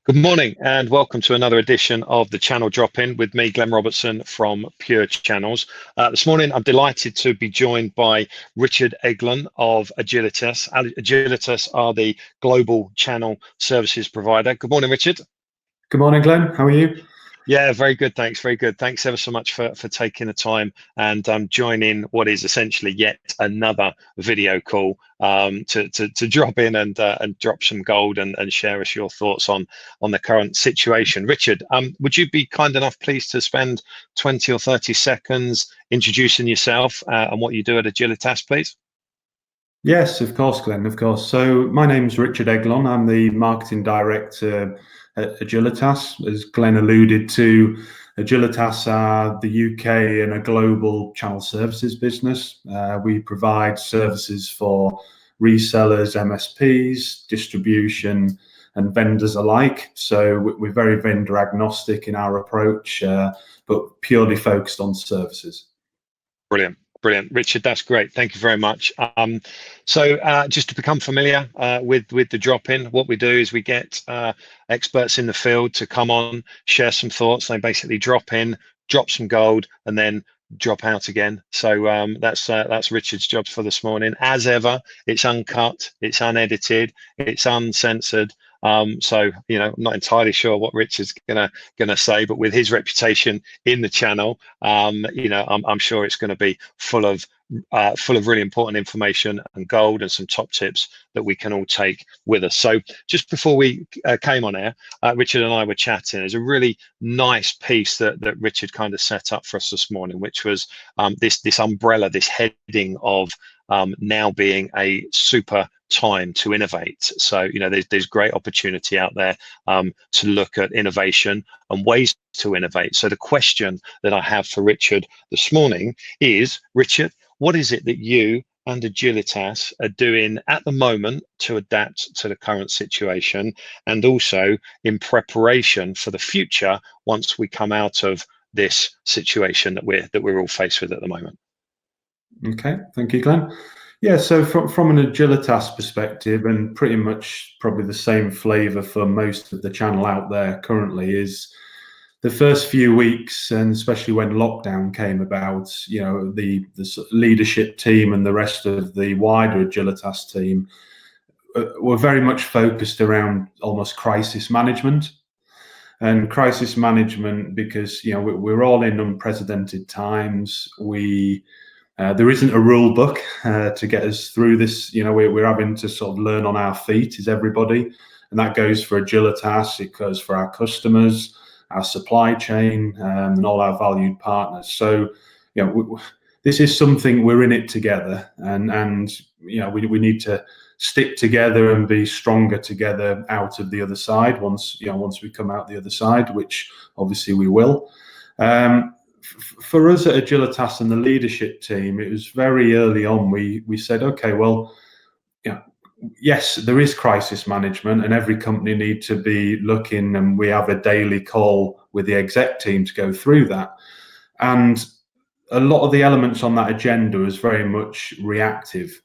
Good morning and welcome to another edition of the Channel Drop-In with me, Glenn Robertson from Pure Channels. This morning, I'm delighted to be joined by Richard Eglon of Agilitas. Agilitas are the global channel services provider. Good morning, Richard. Good morning, Glenn. How are you? Yeah, very good. Thanks. Very good. Thanks ever so much for taking the time and joining what is essentially yet another video call to drop in and drop some gold and share us your thoughts on the current situation. Richard, would you be kind enough, please, to spend 20 or 30 seconds introducing yourself and what you do at Agilitas, please? Yes, of course, Glenn, of course. So my name's Richard Eglon. I'm the marketing director at Agilitas. As Glenn alluded to, Agilitas are the UK and a global channel services business. We provide services for resellers, MSPs, distribution, and vendors alike. So we're very vendor agnostic in our approach, but purely focused on services. Brilliant. Brilliant, Richard. That's great. Thank you very much. So just to become familiar with the drop-in, what we do is we get experts in the field to come on, share some thoughts. They basically drop in, drop some gold, and then drop out again. So that's Richard's job for this morning. As ever, it's uncut, it's unedited, it's uncensored. So I'm not entirely sure what Richard's gonna say, but with his reputation in the channel, I'm sure it's going to be full of really important information and gold and some top tips that we can all take with us. So just before we came on air, Richard and I were chatting. There's a really nice piece that Richard kind of set up for us this morning, which was this umbrella, this heading of now being a super time to innovate. So there's great opportunity out there to look at innovation and ways to innovate. So the question that I have for Richard this morning is, Richard, what is it that you and Agilitas are doing at the moment to adapt to the current situation, and also in preparation for the future once we come out of this situation that we're all faced with at the moment? Okay, thank you, Glenn. Yeah, so from an Agilitas perspective, and pretty much probably the same flavour for most of the channel out there currently, is the first few weeks, and especially when lockdown came about, the leadership team and the rest of the wider Agilitas team were very much focused around almost crisis management. And crisis management because we're all in unprecedented times. There isn't a rule book to get us through this. We're having to sort of learn on our feet, is everybody, and that goes for Agilitas. It goes for our customers, our supply chain, and all our valued partners. So, this is something we're in it together, and we need to stick together and be stronger together out of the other side. Once we come out the other side, which obviously we will. For us at Agilitas and the leadership team, it was very early on. We said, okay, well, yes, there is crisis management, and every company needs to be looking, and we have a daily call with the exec team to go through that. And a lot of the elements on that agenda is very much reactive.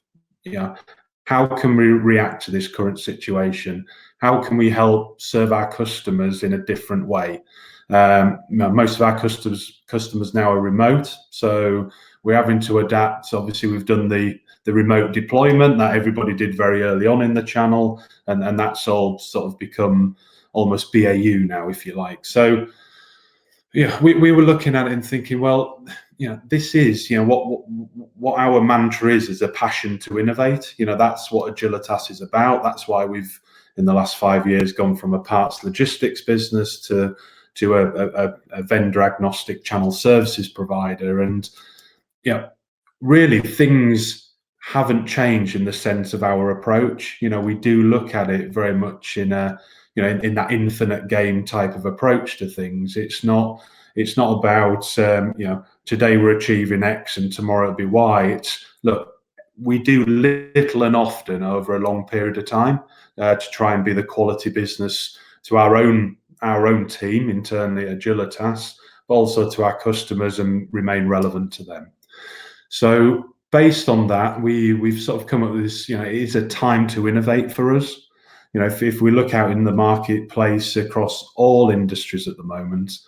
How can we react to this current situation? How can we help serve our customers in a different way? Most of our customers now are remote, so we're having to adapt. Obviously, we've done the remote deployment that everybody did very early on in the channel, and that's all sort of become almost BAU now, if you like. So we were looking at it and thinking, well, this is what our mantra is a passion to innovate. That's what Agilitas is about. That's why we've in the last 5 years gone from a parts logistics business to a vendor agnostic channel services provider. And really things haven't changed in the sense of our approach. We do look at it very much in in that infinite game type of approach to things. It's not about today we're achieving X and tomorrow it'll be Y. It's, look, we do little and often over a long period of time to try and be the quality business to our own team internally at Agilitas, but also to our customers, and remain relevant to them. So based on that, we've sort of come up with this. It is a time to innovate for us. if we look out in the marketplace across all industries at the moment,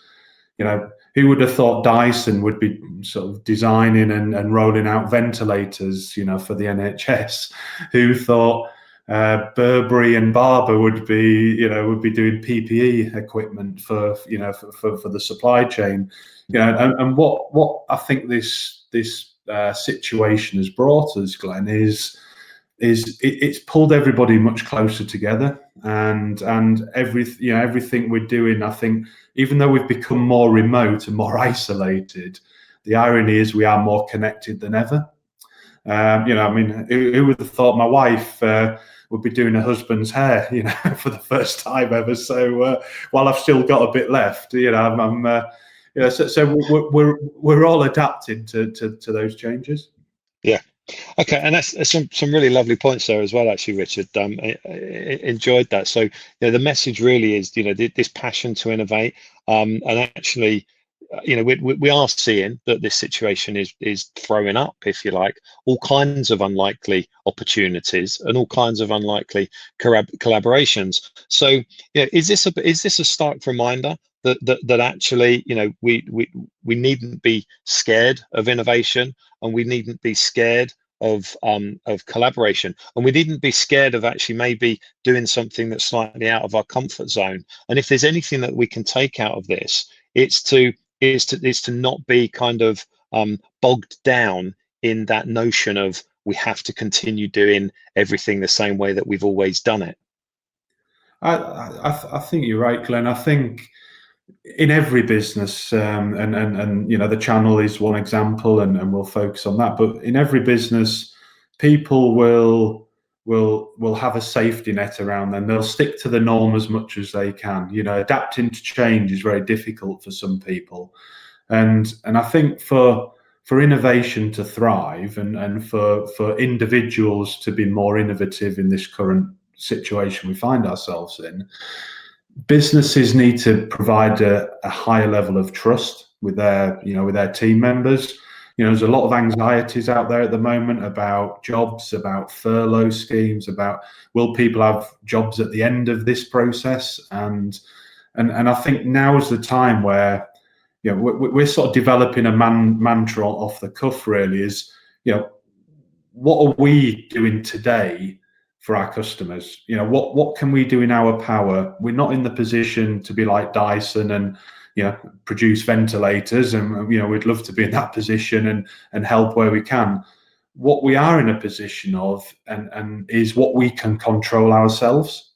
who would have thought Dyson would be sort of designing and rolling out ventilators, for the NHS? Who thought Burberry and Barber would be doing PPE equipment for the supply chain? And what I think this situation has brought us, Glenn, is it's pulled everybody much closer together, and everything we're doing, I think, even though we've become more remote and more isolated, the irony is we are more connected than ever. Who would have thought my wife would be doing her husband's hair, for the first time ever? So while I've still got a bit left, so we're all adapting to those changes. Yeah. Okay, and that's some really lovely points there as well, actually, Richard. I enjoyed that. So, the message really is, this passion to innovate, and actually, we are seeing that this situation is throwing up, if you like, all kinds of unlikely opportunities and all kinds of unlikely collaborations. So, is this a stark reminder that actually, we needn't be scared of innovation, and we needn't be scared of collaboration, and we needn't be scared of actually maybe doing something that's slightly out of our comfort zone. And if there's anything that we can take out of this, it's to not be kind of bogged down in that notion of we have to continue doing everything the same way that we've always done it. I think you're right, Glenn. I think in every business, and the channel is one example, and we'll focus on that. But in every business, people will have a safety net around them. They'll stick to the norm as much as they can. Adapting to change is very difficult for some people, and I think for innovation to thrive, and for individuals to be more innovative in this current situation we find ourselves in, businesses need to provide a higher level of trust with their team members. There's a lot of anxieties out there at the moment about jobs, about furlough schemes, about will people have jobs at the end of this process, and I think now is the time where we're sort of developing a mantra off the cuff. Really, is what are we doing today for our customers? What can we do in our power? We're not in the position to be like Dyson and produce ventilators, and we'd love to be in that position and help where we can. What we are in a position of and is what we can control ourselves.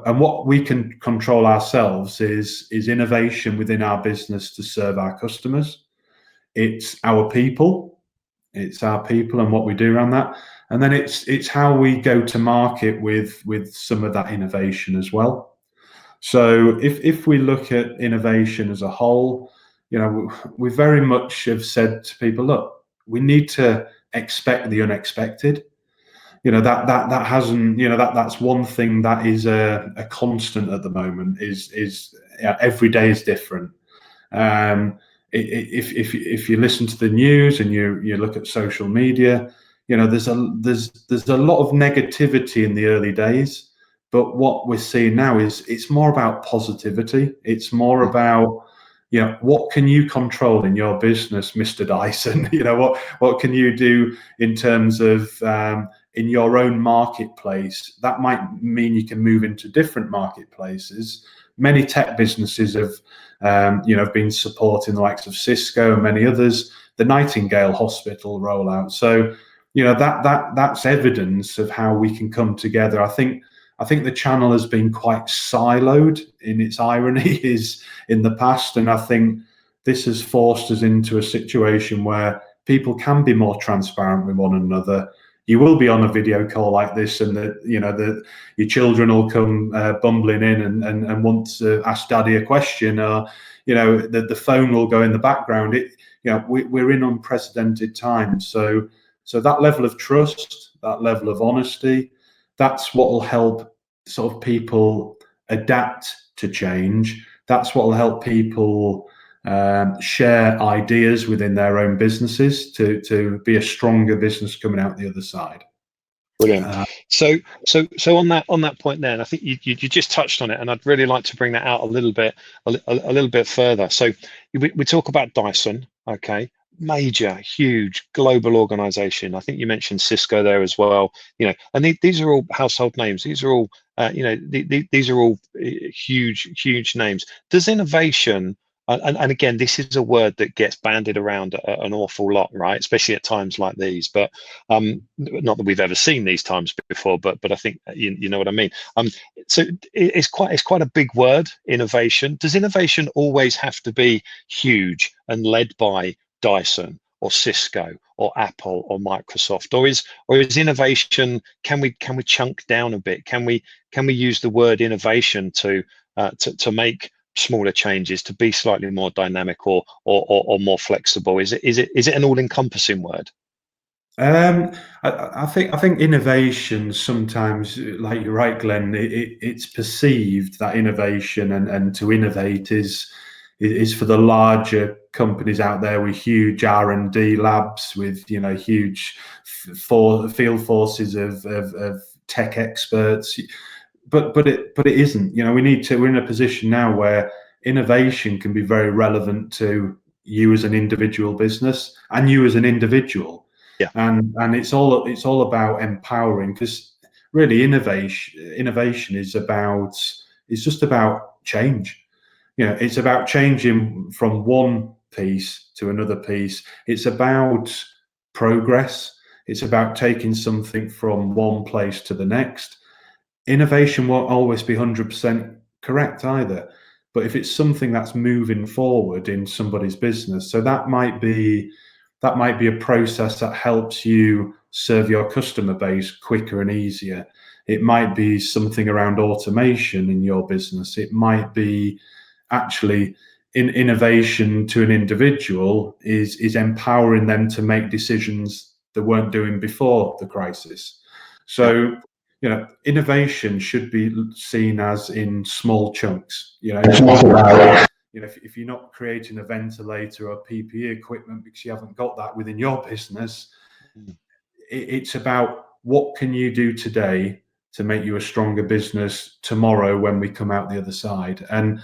And what we can control ourselves is innovation within our business to serve our customers. It's our people and what we do around that. And then it's how we go to market with some of that innovation as well. So if we look at innovation as a whole, we very much have said to people, look, we need to expect the unexpected. That hasn't, that's one thing that is a constant at the moment. Is every day is different. If you listen to the news and you look at social media, there's a lot of negativity in the early days, but what we're seeing now is it's more about positivity. It's more about what can you control in your business, Mr. Dyson? What can you do in terms of in your own marketplace? That might mean you can move into different marketplaces. Many tech businesses have been supporting the likes of Cisco and many others, the Nightingale Hospital rollout. So that's evidence of how we can come together. I think the channel has been quite siloed in its ironies in the past, and I think this has forced us into a situation where people can be more transparent with one another. You will be on a video call like this, and your children will come bumbling in and want to ask daddy a question, or the phone will go in the background. We're in unprecedented times, so that level of trust, that level of honesty, that's what will help sort of people adapt to change. That's what will help people share ideas within their own businesses to be a stronger business coming out the other side. Brilliant. So on that point there, and I think you just touched on it, and I'd really like to bring that out a little bit, a little bit further. So we talk about Dyson, okay, major, huge global organization. I think you mentioned Cisco there as well. And these are all household names. These are all, these are all huge names. Does innovation, and again, this is a word that gets bandied around an awful lot, right? Especially at times like these. But not that we've ever seen these times before, but I think you know what I mean. So it's quite a big word, innovation. Does innovation always have to be huge and led by Dyson or Cisco or Apple or Microsoft, or is innovation? Can we chunk down a bit? Can we use the word innovation to make smaller changes, to be slightly more dynamic or more flexible? Is it an all-encompassing word? I think innovation sometimes, like you're right, Glenn, it's perceived that innovation and to innovate is for the larger companies out there with huge R&D labs, with huge field forces of tech experts. But it isn't. We're in a position now where innovation can be very relevant to you as an individual business and you as an individual. Yeah. And it's all about empowering, because really innovation is just about change. It's about changing from one piece to another piece. It's about progress. It's about taking something from one place to the next. Innovation won't always be 100% correct either, but if it's something that's moving forward in somebody's business, so that might be a process that helps you serve your customer base quicker and easier. It might be something around automation in your business. It might be actually innovation to an individual is empowering them to make decisions they weren't doing before the crisis. So, innovation should be seen as in small chunks. If you're not creating a ventilator or PPE equipment because you haven't got that within your business, it's about what can you do today to make you a stronger business tomorrow when we come out the other side. And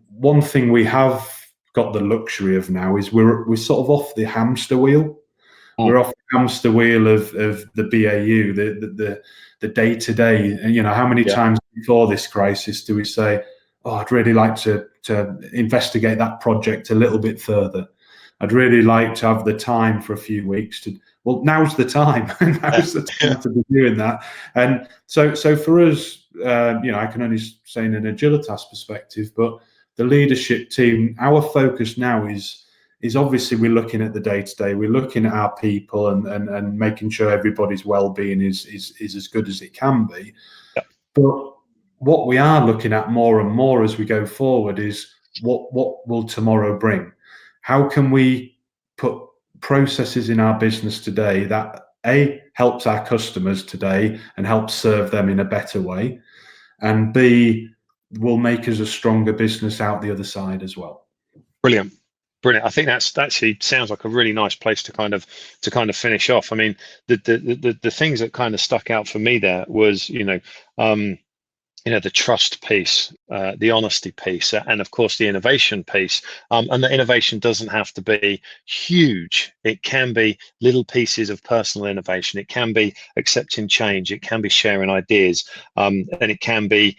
one thing we have got the luxury of now is we're sort of off the hamster wheel. We're off the hamster wheel of the BAU, the day to day. And how many times before this crisis do we say, "Oh, I'd really like to investigate that project a little bit further. I'd really like to have the time for a few weeks to." Well, now's the time. Now's the time to be doing that. And so for us, I can only say in an Agilitas perspective, but the leadership team, our focus now is obviously we're looking at the day to day. We're looking at our people and making sure everybody's well-being is as good as it can be. Yeah. But what we are looking at more and more as we go forward is what will tomorrow bring? How can we put processes in our business today that A, helps our customers today and helps serve them in a better way, and B, will make us a stronger business out the other side as well. Brilliant. I think that actually sounds like a really nice place to kind of finish off. I mean, the things that kind of stuck out for me there was, the trust piece, the honesty piece, and of course the innovation piece. And the innovation doesn't have to be huge. It can be little pieces of personal innovation. It can be accepting change. It can be sharing ideas, and it can be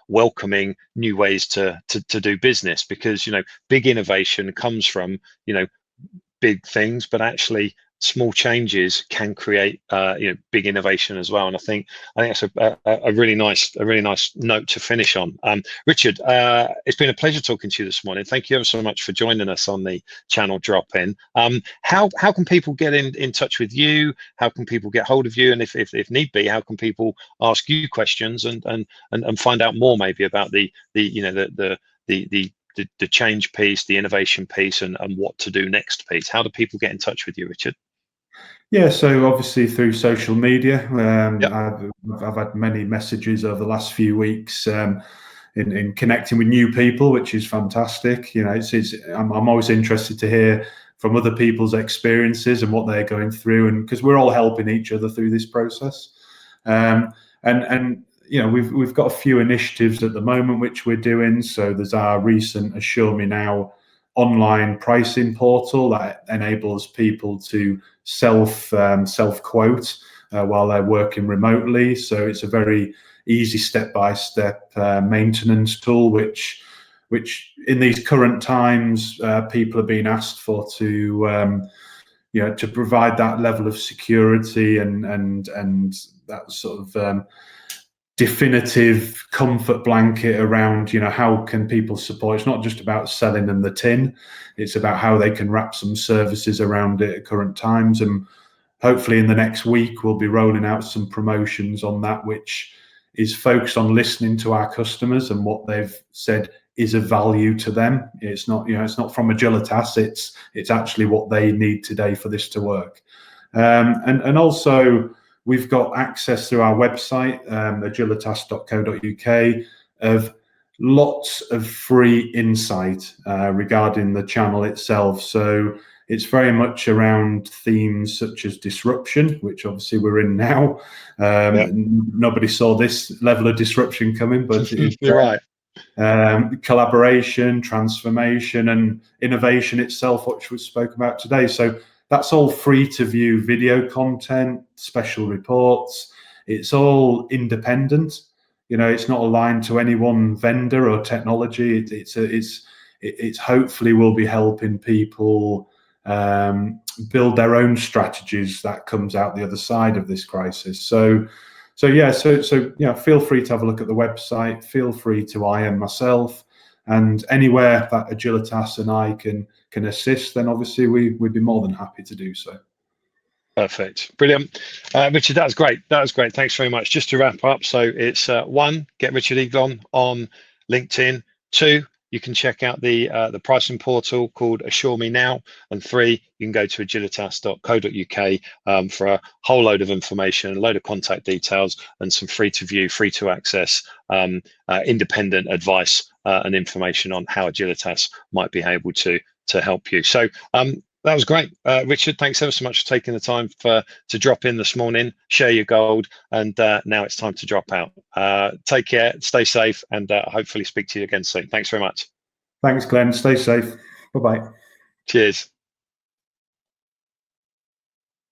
welcoming new ways to do business. Because big innovation comes from big things, but actually small changes can create big innovation as well. And I think that's a really nice note to finish on. Richard, it's been a pleasure talking to you this morning. Thank you ever so much for joining us on the channel drop in. How can people get in touch with you? How can people get hold of you? And if need be, how can people ask you questions and find out more maybe about the change piece, the innovation piece, and what to do next piece? How do people get in touch with you, Richard? Yeah, so obviously through social media. Yep. I've had many messages over the last few weeks in connecting with new people, which is fantastic. I'm always interested to hear from other people's experiences and what they're going through, and because we're all helping each other through this process. And you know, we've got a few initiatives at the moment which we're doing. So there's our recent Assure Me Now online pricing portal that enables people to self quote while they're working remotely. So it's a very easy step-by-step maintenance tool, which in these current times people are being asked for to you know, to provide that level of security and that sort of definitive comfort blanket around, you know, how can people support. It's not just about selling them the tin, it's about how they can wrap some services around it at current times. And hopefully in the next week we'll be rolling out some promotions on that, which is focused on listening to our customers and what they've said is of value to them. It's not, you know, it's not from Agilitas, it's actually what they need today for this to work. And also we've got access through our website, agilitas.co.uk, of lots of free insight regarding the channel itself. So it's very much around themes such as disruption, which obviously we're in now. Yep. Nobody saw this level of disruption coming, but You're right. Collaboration, transformation, and innovation itself, which we spoke about today. So that's all free to view video content, special reports. It's all independent. You know, it's not aligned to any one vendor or technology. It's hopefully will be helping people build their own strategies that comes out the other side of this crisis. So yeah, so you know, feel free to have a look at the website. Feel free to IM myself, and anywhere that Agilitas and I can assist, then obviously we'd be more than happy to do so. Perfect, brilliant, Richard. That was great. That was great. Thanks very much. Just to wrap up, so it's 1, get Richard Eglon on LinkedIn. 2, you can check out the pricing portal called Assure Me Now, and 3, you can go to agilitas.co.uk for a whole load of information, a load of contact details, and some free to view, free to access independent advice and information on how Agilitas might be able to help you. So that was great, Richard. Thanks ever so much for taking the time to drop in this morning, share your gold, and now it's time to drop out. Take care, stay safe, and hopefully speak to you again soon. Thanks very much. Thanks, Glenn. Stay safe. Bye-bye. Cheers.